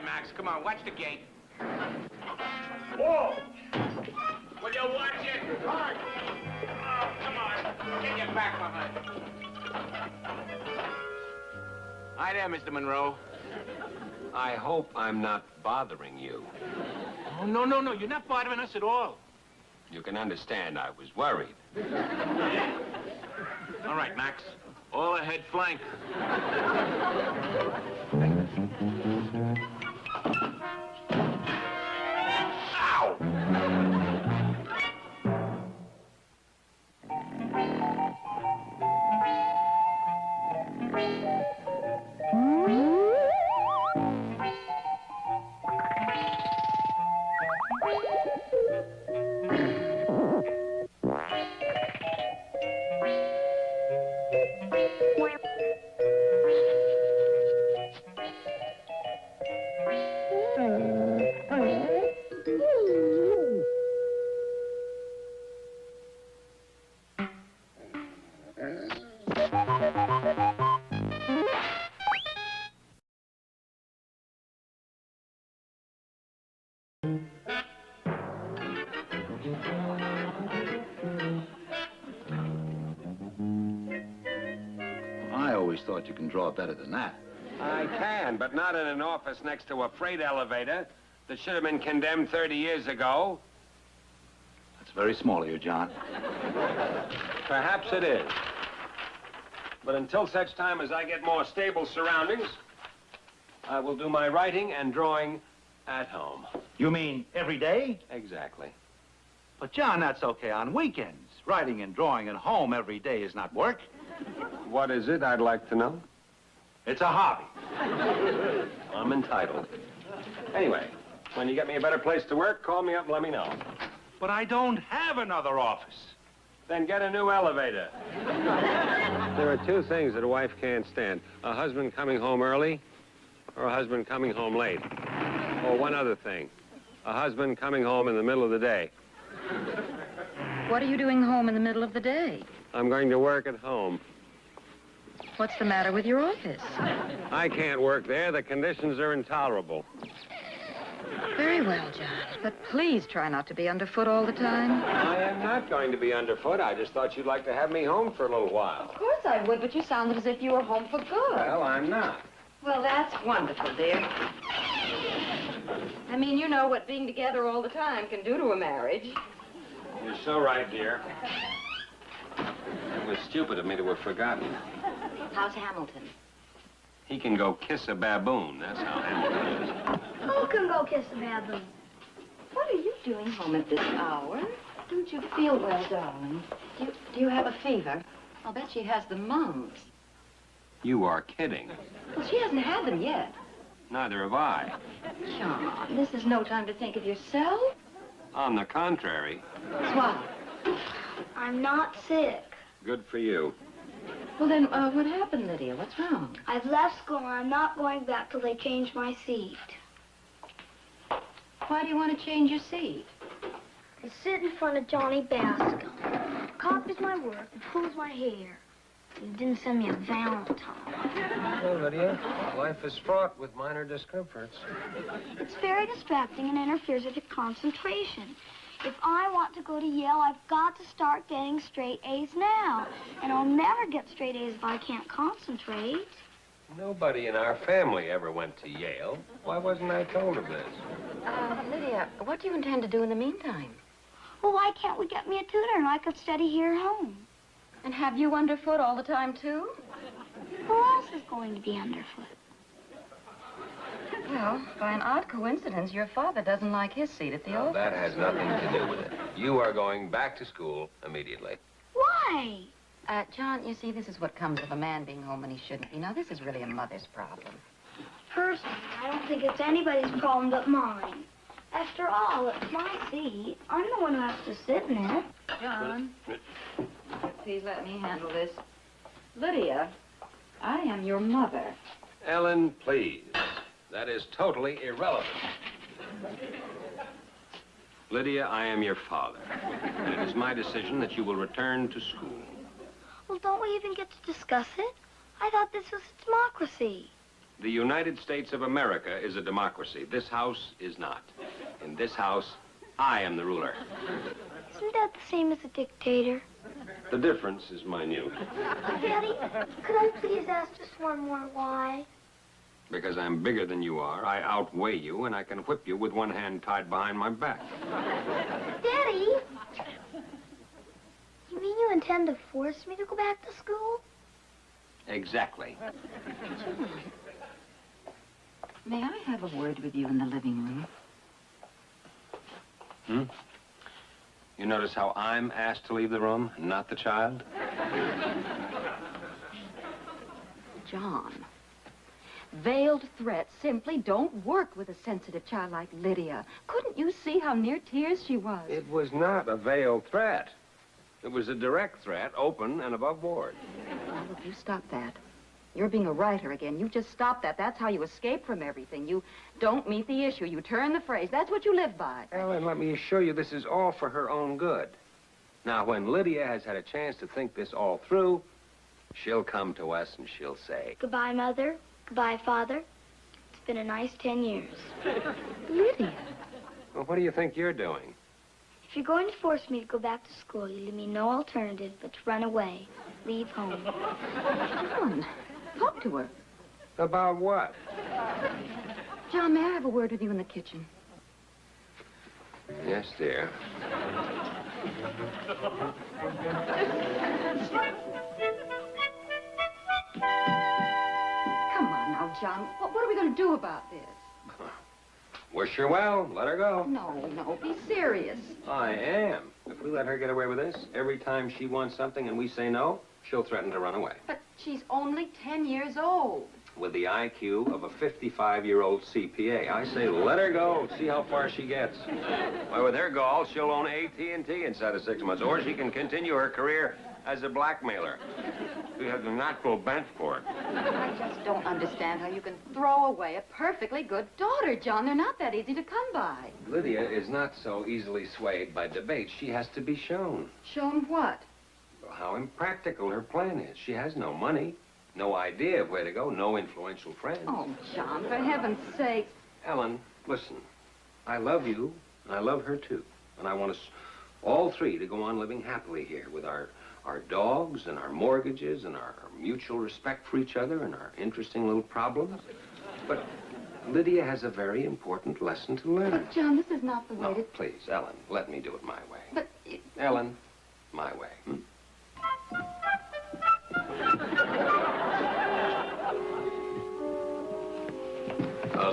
Max. Come on, watch the gate. Whoa! Will you watch it? Oh, come on. Get your back behind it. Hi there, Mr. Monroe. I hope I'm not bothering you. Oh, no. You're not bothering us at all. You can understand I was worried. All right, Max. All ahead flank. Ow! I always thought you can draw better than that. I can, but not in an office next to a freight elevator that should have been condemned 30 years ago. That's very small of you, John. Perhaps it is. But until such time as I get more stable surroundings, I will do my writing and drawing at home. You mean every day? Exactly. But, John, that's okay on weekends. Writing and drawing at home every day is not work. What is it, I'd like to know? It's a hobby. I'm entitled. Anyway, when you get me a better place to work, call me up and let me know. But I don't have another office. Then get a new elevator. There are two things that a wife can't stand. A husband coming home early or a husband coming home late. Or one other thing. A husband coming home in the middle of the day. What are you doing home in the middle of the day? I'm going to work at home. What's the matter with your office? I can't work there. The conditions are intolerable. Very well, John. But please try not to be underfoot all the time. I am not going to be underfoot. I just thought you'd like to have me home for a little while. Of course I would, but you sounded as if you were home for good. Well, I'm not. Well, that's wonderful, dear. I mean, you know what being together all the time can do to a marriage. You're so right, dear. It was stupid of me to have forgotten. How's Hamilton? He can go kiss a baboon. That's how Hamilton is. Who can go kiss a baboon? What are you doing home at this hour? Don't you feel well, darling? Do you have a fever? I'll bet she has the mumps. You are kidding. Well, she hasn't had them yet. Neither have I. John, this is no time to think of yourself. On the contrary. Swallow. I'm not sick. Good for you. Well, then, what happened, Lydia? What's wrong? I've left school and I'm not going back till they change my seat. Why do you want to change your seat? I sit in front of Johnny Bascom. Copies my work and pulls my hair. He didn't send me a Valentine. Well, Lydia, life is fraught with minor discomforts. It's very distracting and interferes with your concentration. If I want to go to Yale, I've got to start getting straight A's now. And I'll never get straight A's if I can't concentrate. Nobody in our family ever went to Yale. Why wasn't I told of this? Lydia, what do you intend to do in the meantime? Well, why can't we get me a tutor and I could study here at home? And have you underfoot all the time, too? Who else is going to be underfoot? Well, by an odd coincidence, your father doesn't like his seat at the office. That has nothing to do with it. You are going back to school immediately. Why? John, you see, this is what comes of a man being home when he shouldn't be. Now, this is really a mother's problem. Personally, I don't think it's anybody's problem but mine. After all, it's my seat. I'm the one who has to sit in it. John, please let me handle this. Lydia, I am your mother. Ellen, please. That is totally irrelevant. Lydia, I am your father. And it is my decision that you will return to school. Well, don't we even get to discuss it? I thought this was a democracy. The United States of America is a democracy. This house is not. In this house, I am the ruler. Isn't that the same as a dictator? The difference is minute. Daddy, could I please ask just one more why? Because I'm bigger than you are, I outweigh you, and I can whip you with one hand tied behind my back. Daddy! You mean you intend to force me to go back to school? Exactly. May I have a word with you in the living room? You notice how I'm asked to leave the room, not the child? John, veiled threats simply don't work with a sensitive child like Lydia. Couldn't you see how near tears she was? It was not a veiled threat. It was a direct threat, open and above board. Now, look, you stop that. You're being a writer again. You just stop that. That's how you escape from everything. You don't meet the issue. You turn the phrase. That's what you live by. Ellen, let me assure you this is all for her own good. Now, when Lydia has had a chance to think this all through, she'll come to us and she'll say, Goodbye, Mother. Goodbye, Father. It's been a nice 10 years. Lydia. well, what do you think you're doing? If you're going to force me to go back to school, you leave me no alternative but to run away. Leave home. John, talk to her. About what? John, may I have a word with you in the kitchen? Yes, dear. Come on now, John. What are we going to do about this? Wish her well. Let her go. No, be serious. I am. If we let her get away with this, every time she wants something and we say no, she'll threaten to run away. But she's only 10 years old. With the IQ of a 55-year-old CPA. I say let her go. See how far she gets. Why, with her gall, she'll own AT&T inside of 6 months. Or she can continue her career as a blackmailer. She has a natural bent for it. I just don't understand how you can throw away a perfectly good daughter, John. They're not that easy to come by. Lydia is not so easily swayed by debate. She has to be shown. Shown what? How impractical her plan is. She has no money, no idea of where to go, no influential friends. Oh, John, for heaven's sake. Ellen, listen. I love you, and I love her too. And I want us all three to go on living happily here with our dogs and our mortgages and our mutual respect for each other and our interesting little problems. But Lydia has a very important lesson to learn. But, John, this is not the way No, to... please, Ellen, let me do it my way. But... Ellen, my way.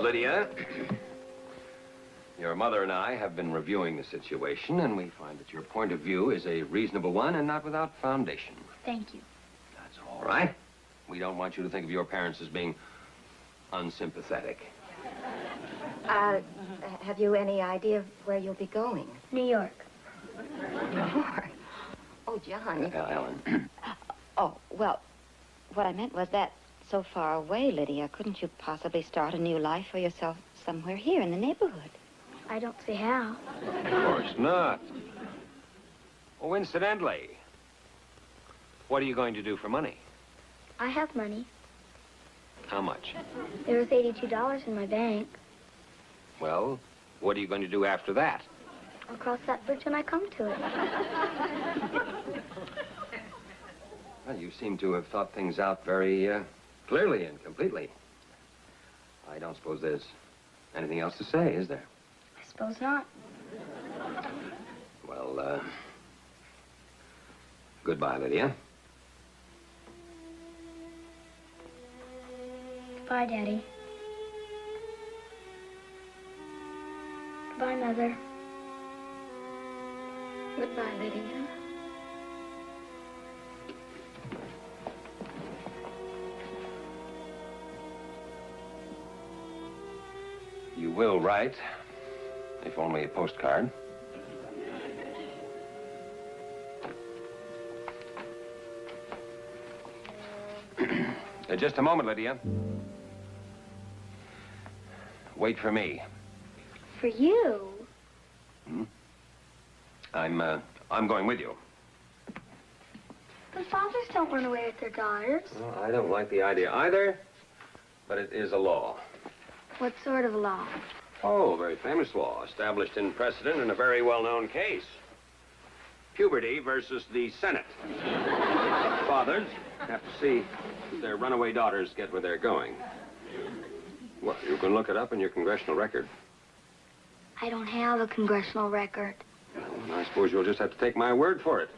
Lydia, your mother and I have been reviewing the situation, and we find that your point of view is a reasonable one and not without foundation. Thank you. That's all right. We don't want you to think of your parents as being unsympathetic. Have you any idea of where you'll be going? New York. New York? Oh, John. Ellen. Oh, well, what I meant was that so far away, Lydia, couldn't you possibly start a new life for yourself somewhere here in the neighborhood? I don't see how. Of course not. Oh, incidentally, what are you going to do for money? I have money. How much? There was $82 in my bank. Well, what are you going to do after that? I'll cross that bridge when I come to it. Well, you seem to have thought things out very clearly and completely. I don't suppose there's anything else to say, is there? I suppose not. Well, goodbye, Lydia. Goodbye, Daddy. Goodbye, Mother. Goodbye, Lydia. You will write, if only a postcard. Just a moment, Lydia. Wait for me. For you? I'm going with you. But fathers don't run away with their daughters. Well, I don't like the idea either. but it is a law. What sort of law? Oh, a very famous law, established in precedent in a very well-known case. Puberty versus the Senate. Fathers have to see that their runaway daughters get where they're going. Well, you can look it up in your congressional record. I don't have a congressional record. Well, I suppose you'll just have to take my word for it.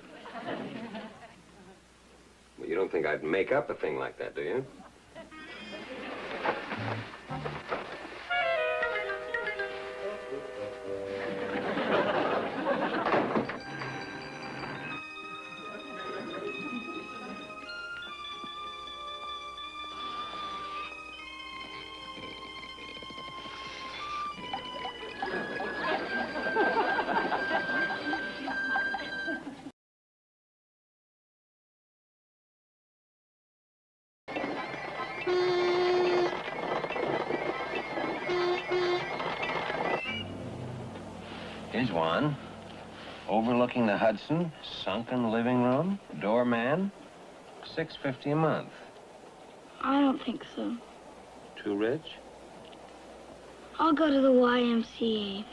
Well, you don't think I'd make up a thing like that, do you? Here's one. Overlooking the Hudson, sunken living room, doorman, $6.50 a month. I don't think so. Too rich? I'll go to the YMCA.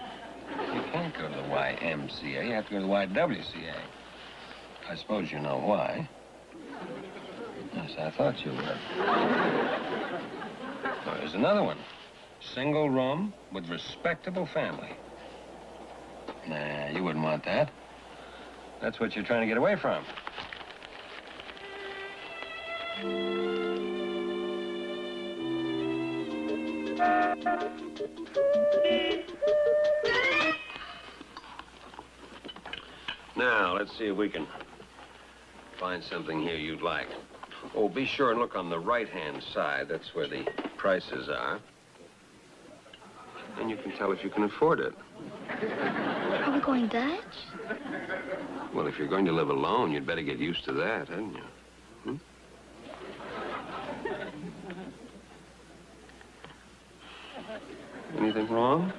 You can't go to the YMCA. You have to go to the YWCA. I suppose you know why. Yes, I thought you would. Oh, here's another one. Single room with respectable family. Nah, you wouldn't want that. That's what you're trying to get away from. Now, let's see if we can find something here you'd like. Oh, be sure and look on the right-hand side. That's where the prices are. And you can tell if you can afford it. Are we going Dutch? Well, if you're going to live alone, you'd better get used to that, hadn't you? Anything wrong?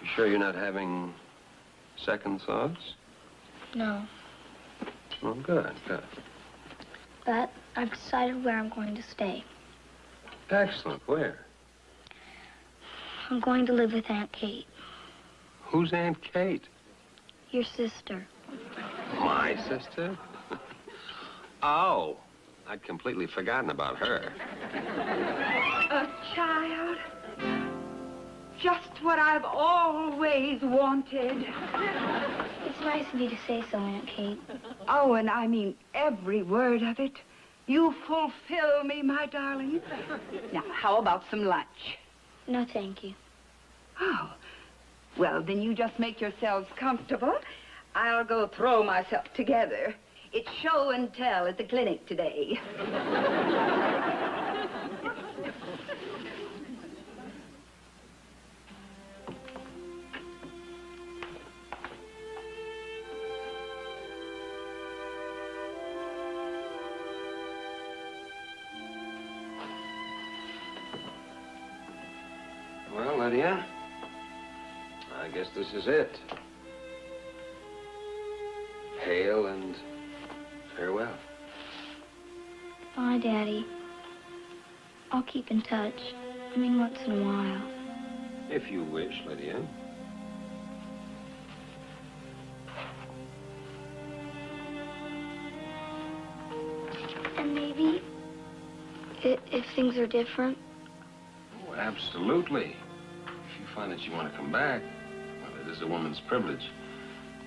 You sure you're not having second thoughts? No. Well, good, good. But I've decided where I'm going to stay. Excellent. Where? I'm going to live with Aunt Kate, Who's Aunt Kate? your sister. My sister? Oh, I'd completely forgotten about her. A child. Just what I've always wanted. It's nice of you to say so, Aunt Kate. Oh, and I mean every word of it. You fulfill me, my darling. Now, how about some lunch? No, thank you. Oh, well, then you just make yourselves comfortable. I'll go throw myself together. It's show and tell at the clinic today. Well, Lydia, I guess this is it. Hail and farewell. Bye, Daddy. I'll keep in touch. I mean, once in a while. If you wish, Lydia. And maybe, if things are different, Oh, absolutely. If you find that you want to come back, well, it is a woman's privilege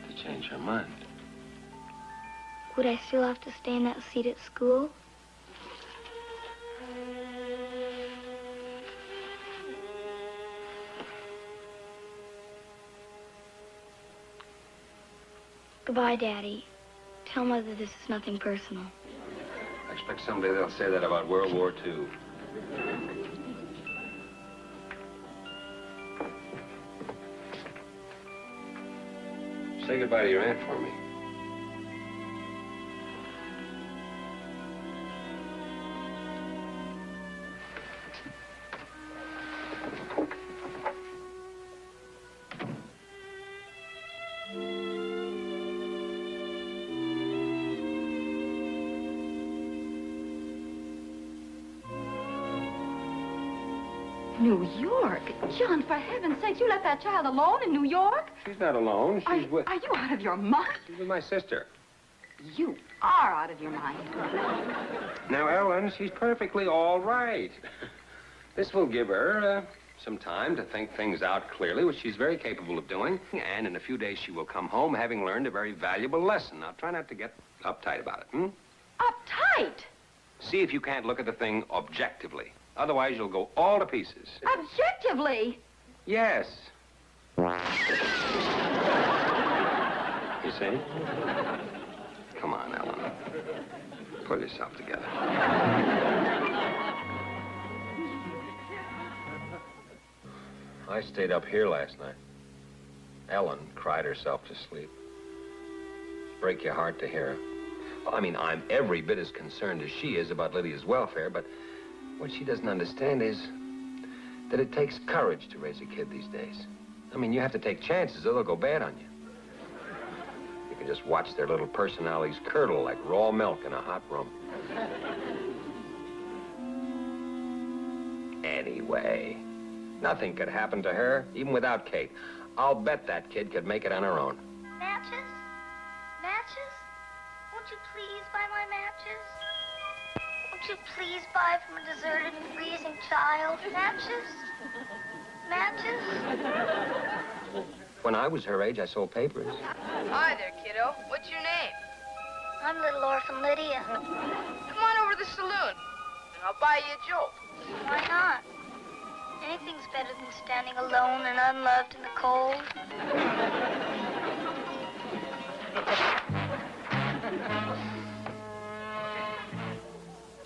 to change her mind. would I still have to stay in that seat at school? Goodbye, Daddy. Tell Mother this is nothing personal. I expect someday they'll say that about World War II. Say goodbye to your aunt for me. New York? John, for heaven's sakes, you left that child alone in New York? She's not alone. Are She's with... you out of your mind? She's with my sister. You are out of your mind. Now, Ellen, she's perfectly all right. This will give her some time to think things out clearly, which she's very capable of doing. And in a few days, she will come home having learned a very valuable lesson. Now, try not to get uptight about it, hmm? Uptight? See if you can't look at the thing objectively. Otherwise, you'll go all to pieces. Objectively? Yes. You see? Come on, Ellen. Pull yourself together. I stayed up here last night. Ellen cried herself to sleep. Break your heart to hear her. Well, I mean, I'm every bit as concerned as she is about Lydia's welfare, but what she doesn't understand is that it takes courage to raise a kid these days. I mean, you have to take chances or they'll go bad on you. You can just watch their little personalities curdle like raw milk in a hot room. Anyway, nothing could happen to her, even without Kate. I'll bet that kid could make it on her own. Matches? Matches? Won't you please buy my matches? Won't you please buy from a deserted and freezing child? Matches? Matches? When I was her age, I sold papers. Hi there, kiddo. What's your name? I'm little orphan Lydia. Come on over to the saloon, and I'll buy you a jolt. Why not? Anything's better than standing alone and unloved in the cold.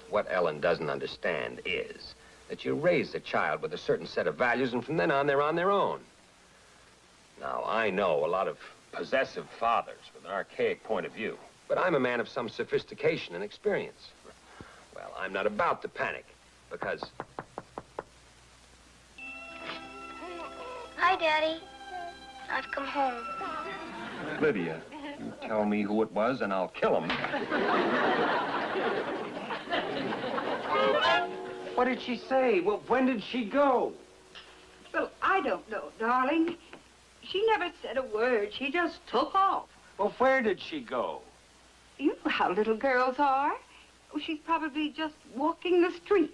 What Ellen doesn't understand is that you raise a child with a certain set of values, and from then on, they're on their own. Now, I know a lot of possessive fathers with an archaic point of view, but I'm a man of some sophistication and experience. Well, I'm not about to panic, because... Hi, Daddy. I've come home. Lydia, you tell me who it was, and I'll kill him. What did she say? Well, when did she go? Well, I don't know, darling. She never said a word. She just took off. Well, where did she go? You know how little girls are. Oh, she's probably just walking the streets.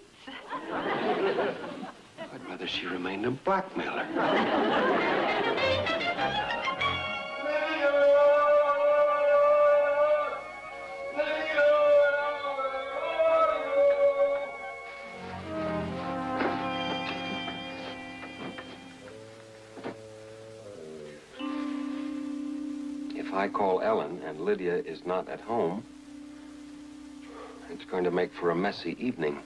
I'd rather she remained a blackmailer. If I call Ellen and Lydia is not at home, it's going to make for a messy evening.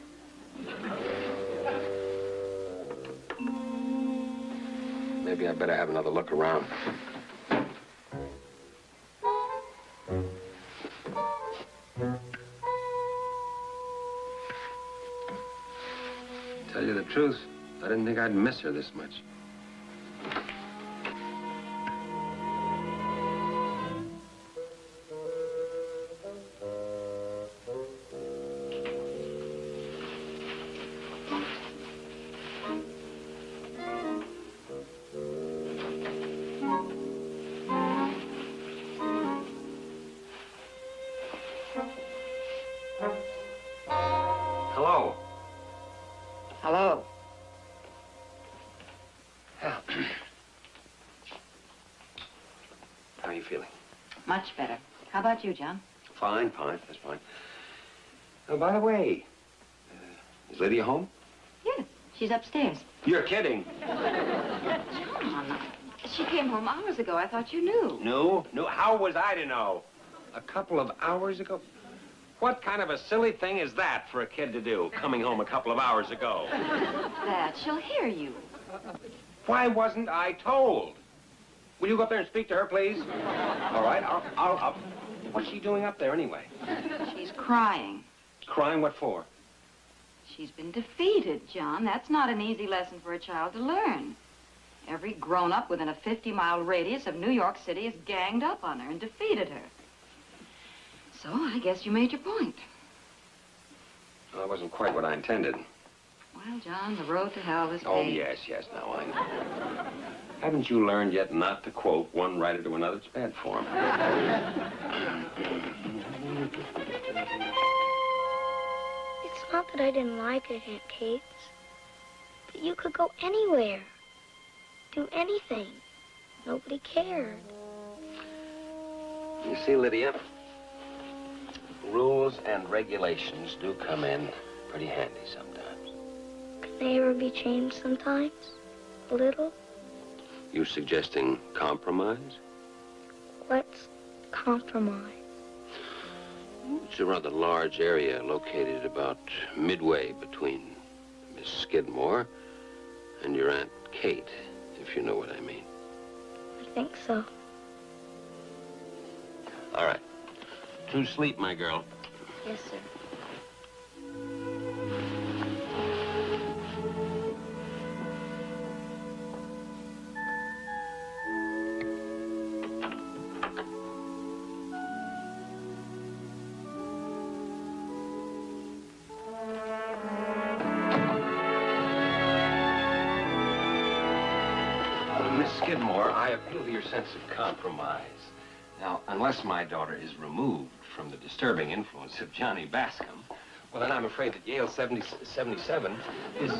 Maybe I better have another look around. Tell you the truth, I didn't think I'd miss her this much. Hello. Hello. How are you feeling? Much better. How about you, John? Fine, fine. That's fine. Oh, by the way, is Lydia home? Yes, she's upstairs. You're kidding. John, she came home hours ago. I thought you knew. No? How was I to know? A couple of hours ago? What kind of a silly thing is that for a kid to do, coming home a couple of hours ago? That she'll hear you. Why wasn't I told? Will you go up there and speak to her, please? All right, I'll... What's she doing up there anyway? She's crying. Crying what for? She's been defeated, John. That's not an easy lesson for a child to learn. Every grown-up within a 50-mile radius of New York City has ganged up on her and defeated her. So I guess you made your point. Well, that wasn't quite what I intended. Well, Well, John, the road to hell is Oh, paved. yes, now I know. Haven't you learned yet not to quote one writer to another? It's bad form. It's not that I didn't like it, Aunt Kate. But you could go anywhere. Do anything. Nobody cared. You see, Lydia, rules and regulations do come in pretty handy sometimes. Can they ever be changed sometimes? A little? You suggesting compromise? What's compromise? It's a rather large area located about midway between Miss Skidmore and your Aunt Kate, if you know what I mean. I think so. All right. To sleep, my girl. Yes, sir. Miss Skidmore, I appeal to your sense of compromise. Now, unless my daughter is removed from the disturbing influence of Johnny Bascom, well, then I'm afraid that Yale 77 is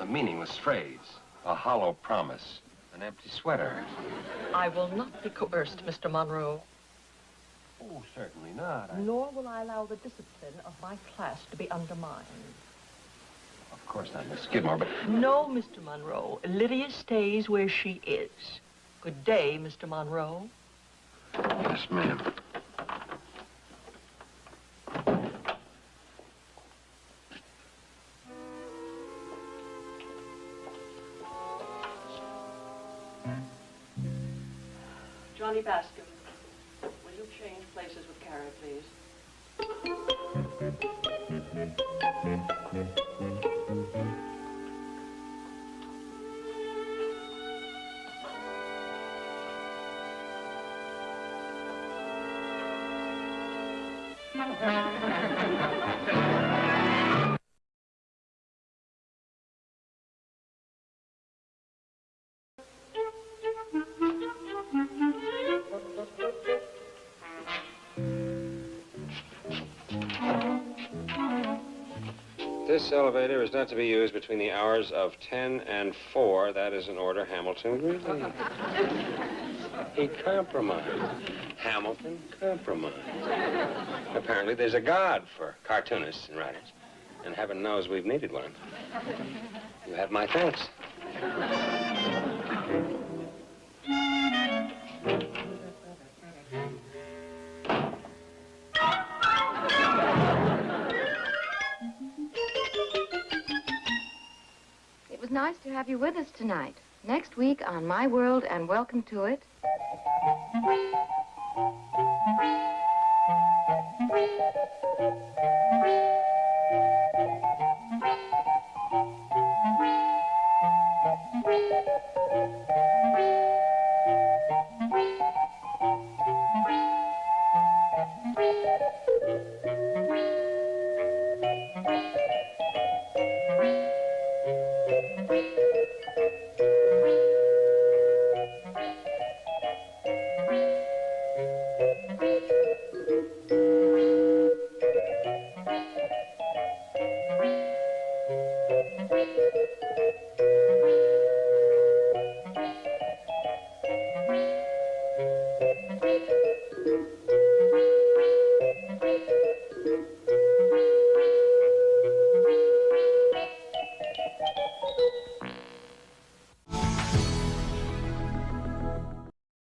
a meaningless phrase, a hollow promise, an empty sweater. I will not be coerced, Mr. Monroe. Oh, certainly not. Nor will I allow the discipline of my class to be undermined. Of course not, Miss Skidmore, but... No, Mr. Monroe. Lydia stays where she is. Good day, Mr. Monroe. Yes, ma'am. Johnny Bascom, will you change places with Carrie, please? This elevator is not to be used between the hours of 10 and 4. That is an order Hamilton Greeley. He compromised. Hamilton compromised. Apparently there's a God for cartoonists and writers. And heaven knows we've needed one. You have my thanks. It was nice to have you with us tonight. Next week on My World and Welcome to It.